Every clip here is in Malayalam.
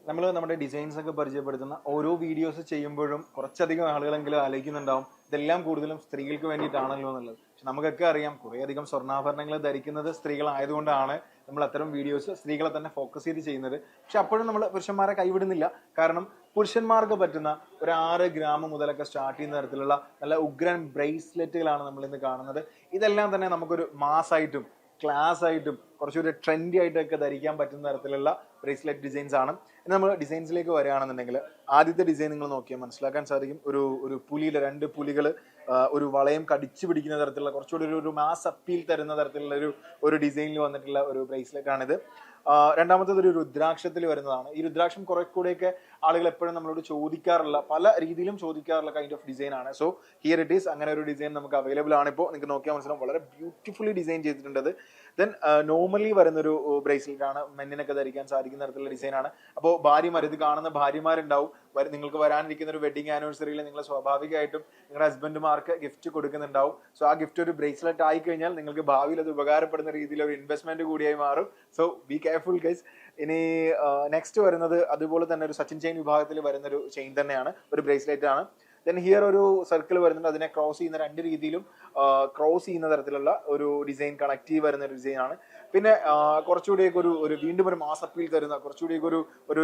നമ്മൾ നമ്മുടെ ഡിസൈൻസ് ഒക്കെ പരിചയപ്പെടുത്തുന്ന ഓരോ വീഡിയോസ് ചെയ്യുമ്പോഴും കുറച്ചധികം ആളുകളെങ്കിലും ആലോചിക്കുന്നുണ്ടാവും ഇതെല്ലാം കൂടുതലും സ്ത്രീകൾക്ക് വേണ്ടിയിട്ടാണല്ലോ എന്നുള്ളത്. പക്ഷെ നമുക്കൊക്കെ അറിയാം കുറേയധികം സ്വർണ്ണാഭരണങ്ങൾ ധരിക്കുന്നത് സ്ത്രീകളായതുകൊണ്ടാണ് നമ്മൾ അത്തരം വീഡിയോസ് സ്ത്രീകളെ തന്നെ ഫോക്കസ് ചെയ്ത് ചെയ്യുന്നത്. പക്ഷെ അപ്പോഴും നമ്മൾ പുരുഷന്മാരെ കൈവിടുന്നില്ല. കാരണം പുരുഷന്മാർക്ക് പറ്റുന്ന ഒരു 6 ഗ്രാം മുതലൊക്കെ സ്റ്റാർട്ട് ചെയ്യുന്ന തരത്തിലുള്ള നല്ല ഉഗ്രൻ ബ്രേസ്ലെറ്റുകളാണ് നമ്മൾ ഇന്ന് കാണുന്നത്. ഇതെല്ലാം തന്നെ നമുക്കൊരു മാസായിട്ടും ക്ലാസ് ആയിട്ടും കുറച്ചുകൂടി ട്രെൻഡി ആയിട്ടൊക്കെ ധരിക്കാൻ പറ്റുന്ന തരത്തിലുള്ള ബ്രേസ്ലെറ്റ് ഡിസൈൻസ് ആണ്. ഇനി നമ്മൾ ഡിസൈൻസിലേക്ക് വരികയാണെന്നുണ്ടെങ്കിൽ ആദ്യത്തെ ഡിസൈൻ നിങ്ങൾ നോക്കിയാൽ മനസ്സിലാക്കാൻ സാധിക്കും. ഒരു പുലിയുടെ 2 പുലികൾ ഒരു വളയം കടിച്ചു പിടിക്കുന്ന തരത്തിലുള്ള കുറച്ചുകൂടി ഒരു മാസ് അപ്പീൽ തരുന്ന തരത്തിലുള്ള ഒരു ഡിസൈനിൽ വന്നിട്ടുള്ള ഒരു ബ്രേസ്ലെറ്റ് ആണിത്. രണ്ടാമത്തേത് ഒരു രുദ്രാക്ഷത്തിൽ വരുന്നതാണ്. ഈ രുദ്രാക്ഷം കുറെ കൂടെയൊക്കെ ആളുകൾ എപ്പോഴും നമ്മളോട് ചോദിക്കാറുള്ള, പല രീതിയിലും ചോദിക്കാറുള്ള കൈൻഡ് ഓഫ് ഡിസൈൻ ആണ്. So here it is. അങ്ങനെ ഒരു ഡിസൈൻ നമുക്ക് അവൈലബിൾ ആണ്. ഇപ്പോൾ നിങ്ങൾക്ക് നോക്കിയാൽ മനസ്സിലാവും വളരെ ബ്യൂട്ടിഫുള്ളി ഡിസൈൻ ചെയ്തിട്ടുണ്ട്. ദെൻ നോർമലി വരുന്നൊരു ബ്രേസ്ലെറ്റ് ആണ്, മെന്നിനൊക്കെ ധരിക്കാൻ സാധിക്കുന്ന തരത്തിലുള്ള ഡിസൈൻ ആണ്. അപ്പോൾ ഭാര്യമാർ, ഇത് കാണുന്ന ഭാര്യമാരുണ്ടാവും, നിങ്ങൾക്ക് വരാനിരിക്കുന്ന ഒരു വെഡിങ് ആനിവേഴ്സറിയിൽ നിങ്ങൾ സ്വാഭാവികമായിട്ടും നിങ്ങളുടെ ഹസ്ബൻഡുമാർക്ക് ഗിഫ്റ്റ് കൊടുക്കുന്നുണ്ടാവും. സോ ആ ഗിഫ്റ്റ് ഒരു ബ്രേസ്ലെറ്റ് ആയി കഴിഞ്ഞാൽ നിങ്ങൾക്ക് ഭാവിയിൽ അത് ഉപകാരപ്പെടുന്ന രീതിയിൽ ഒരു ഇൻവെസ്റ്റ്മെന്റ് കൂടിയായി മാറും. So be careful guys. ഇനി നെക്സ്റ്റ് വരുന്നത് അതുപോലെ തന്നെ ഒരു സച്ചിൻ ചെയിൻ വിഭാഗത്തിൽ വരുന്ന ഒരു ചെയിൻ തന്നെയാണ്, ഒരു ബ്രേസ്ലെറ്റ് ആണ്. ദെൻ ഹിയർ ഒരു സർക്കിൾ വരുന്നുണ്ട്, അതിനെ ക്രോസ് ചെയ്യുന്ന 2 രീതിയിലും ക്രോസ് ചെയ്യുന്ന തരത്തിലുള്ള ഒരു ഡിസൈൻ, കണക്റ്റീവ് വരുന്ന ഒരു ഡിസൈൻ ആണ്. പിന്നെ കുറച്ചുകൂടിയൊക്കെ ഒരു വീണ്ടും ഒരു മാസ് അപ്പീൽ തരുന്ന, കുറച്ചുകൂടിയൊക്കെ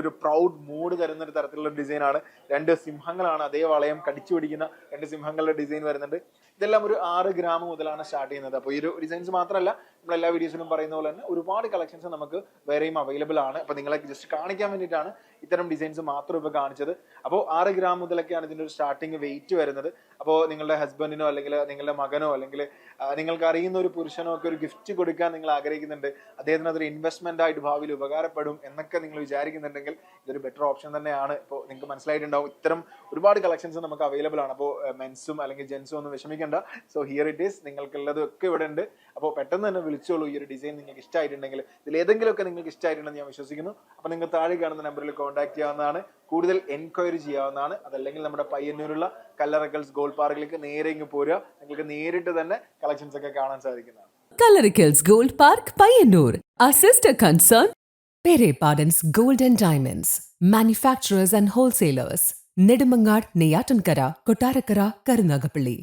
ഒരു പ്രൗഡ് മൂഡ് തരുന്ന ഒരു തരത്തിലുള്ള ഡിസൈൻ ആണ്. 2 സിംഹങ്ങളാണ്, അതേ വളയം കടിച്ചു പിടിക്കുന്ന 2 സിംഹങ്ങളുടെ ഡിസൈൻ വരുന്നുണ്ട്. ഇതെല്ലാം ഒരു 6 ഗ്രാം മുതലാണ് സ്റ്റാർട്ട് ചെയ്യുന്നത്. അപ്പോൾ ഈ ഒരു ഡിസൈൻസ് മാത്രമല്ല, നമ്മൾ എല്ലാ വീഡിയോസിലും പറയുന്ന പോലെ തന്നെ ഒരുപാട് കളക്ഷൻസ് നമുക്ക് വേറെയും അവൈലബിൾ ആണ്. അപ്പോൾ നിങ്ങളെ ജസ്റ്റ് കാണിക്കാൻ വേണ്ടിയിട്ടാണ് ഇത്തരം ഡിസൈൻസ് മാത്രം ഇപ്പോൾ കാണിച്ചത്. അപ്പോൾ 6 ഗ്രാം മുതലൊക്കെയാണ് ഇതിൻ്റെ ഒരു സ്റ്റാർട്ടിങ് വെയിറ്റ് വരുന്നത്. അപ്പോൾ നിങ്ങളുടെ ഹസ്ബൻഡിനോ അല്ലെങ്കിൽ നിങ്ങളുടെ മകനോ അല്ലെങ്കിൽ നിങ്ങൾക്ക് അറിയുന്ന ഒരു പുരുഷനോ ഒക്കെ ഒരു ഗിഫ്റ്റ് കൊടുക്കാൻ നിങ്ങൾ ആഗ്രഹിക്കുന്നുണ്ട്, അദ്ദേഹത്തിന് അതൊരു ഇൻവെസ്റ്റ്മെന്റ് ആയിട്ട് ഭാവിയിൽ ഉപകാരപ്പെടും എന്നൊക്കെ നിങ്ങൾ വിചാരിക്കുന്നുണ്ടെങ്കിൽ ഇതൊരു ബെറ്റർ ഓപ്ഷൻ തന്നെയാണ്. ഇപ്പോൾ നിങ്ങൾക്ക് മനസ്സിലായിട്ടുണ്ടാവും ഇത്തരം ഒരുപാട് കളക്ഷൻസ് നമുക്ക് അവൈലബിൾ ആണ്. അപ്പോൾ മെൻസും അല്ലെങ്കിൽ ജെൻസും ഒന്നും വിഷമിക്കേണ്ട. So here it is. നിങ്ങൾക്കുള്ളത് ഒക്കെ ഇവിടെ ഉണ്ട്. അപ്പോൾ പെട്ടെന്ന് തന്നെ വിളിച്ചോളൂ. ഈ ഒരു ഡിസൈൻ നിങ്ങൾക്ക് ഇഷ്ടമായിട്ടുണ്ടെങ്കിൽ, ഇതിൽ ഏതെങ്കിലുമൊക്കെ നിങ്ങൾക്ക് ഇഷ്ടമായിട്ടുണ്ടെന്ന് ഞാൻ വിശ്വസിക്കുന്നു. അപ്പോൾ നിങ്ങൾ താഴെ കാണുന്ന നമ്പറിൽ കോൺടാക്ട് ചെയ്യാവുന്നതാണ്, കൂടുതൽ എൻക്വയറി ചെയ്യാവുന്നതാണ്. അതല്ലെങ്കിൽ നമ്മുടെ പയ്യന്നൂരുള്ള കല്ലറക്കൽസ് ഗോൾഡ് പാർക്കിലേക്ക് നേരെ ഇങ്ങ് പോരുക, നിങ്ങൾക്ക് നേരിട്ട് തന്നെ കളക്ഷൻസ് ഒക്കെ കാണാൻ സാധിക്കുന്നതാണ്. Coloricals Gold Park, Payyanur. Our sister concern, Pere Pardon's Gold and Diamonds. Manufacturers and wholesalers. Nedumangad, Neyatankara, Kottarakara, Karunagapalli.